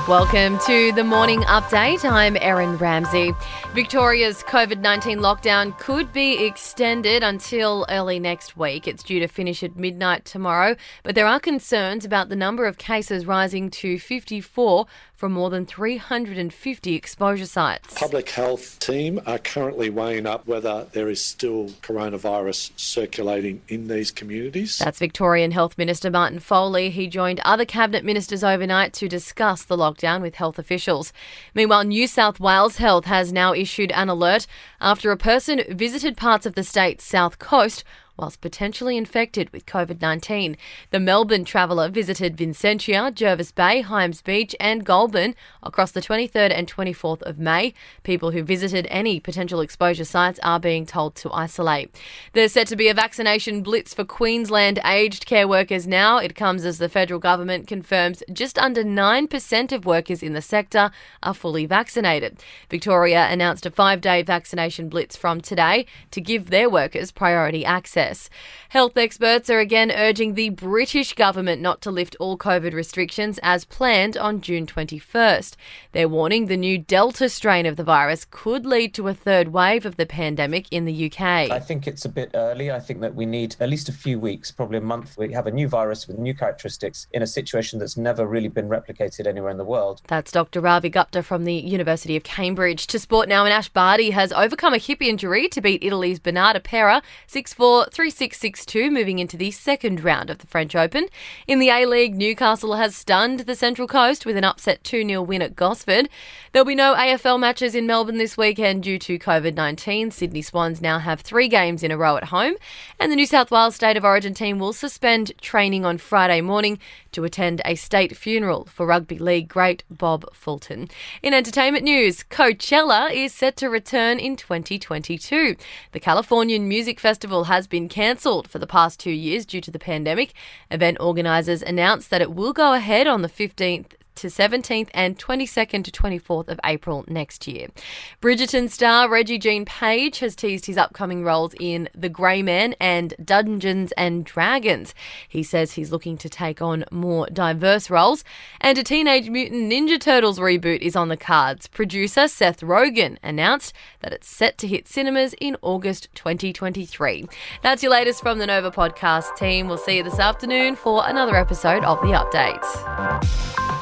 Welcome to the morning update. I'm Erin Ramsey. Victoria's COVID-19 lockdown could be extended until early next week. It's due to finish at midnight tomorrow, but there are concerns about the number of cases rising to 54 from more than 350 exposure sites. Public health team are currently weighing up whether there is still coronavirus circulating in these communities. That's Victorian Health Minister Martin Foley. He joined other cabinet ministers overnight to discuss the lockdown with health officials. Meanwhile, New South Wales Health has now issued an alert after a person visited parts of the state's south coast whilst potentially infected with COVID-19. The Melbourne traveller visited Vincentia, Jervis Bay, Hymes Beach and Goulburn across the 23rd and 24th of May. People who visited any potential exposure sites are being told to isolate. There's set to be a vaccination blitz for Queensland aged care workers now. It comes as the federal government confirms just under 9% of workers in the sector are fully vaccinated. Victoria announced a 5-day vaccination blitz from today to give their workers priority access. Health experts are again urging the British government not to lift all COVID restrictions as planned on June 21st. They're warning the new Delta strain of the virus could lead to a third wave of the pandemic in the UK. I think it's a bit early. I think that we need at least a few weeks, probably a month. We have a new virus with new characteristics in a situation that's never really been replicated anywhere in the world. That's Dr. Ravi Gupta from the University of Cambridge. To sport now, and Barty has overcome a hip injury to beat Italy's Bernarda Pera 6-4, 3-6, 6-2, moving into the second round of the French Open. In the A-League, Newcastle has stunned the Central Coast with an upset 2-0 win at Gosford. There'll be no AFL matches in Melbourne this weekend due to COVID-19. Sydney Swans now have 3 games in a row at home, and the New South Wales State of Origin team will suspend training on Friday morning to attend a state funeral for rugby league great Bob Fulton. In entertainment news, Coachella is set to return in 2022. The Californian Music Festival has been cancelled for the past 2 years due to the pandemic. Event organisers announced that it will go ahead on the 15th to 17th and 22nd to 24th of April next year. Bridgerton star Reggie Jean Page has teased his upcoming roles in The Grey Man and Dungeons and Dragons. He says he's looking to take on more diverse roles, and a Teenage Mutant Ninja Turtles reboot is on the cards. Producer Seth Rogen announced that it's set to hit cinemas in August 2023. That's your latest from the Nova podcast team. We'll see you this afternoon for another episode of The Update.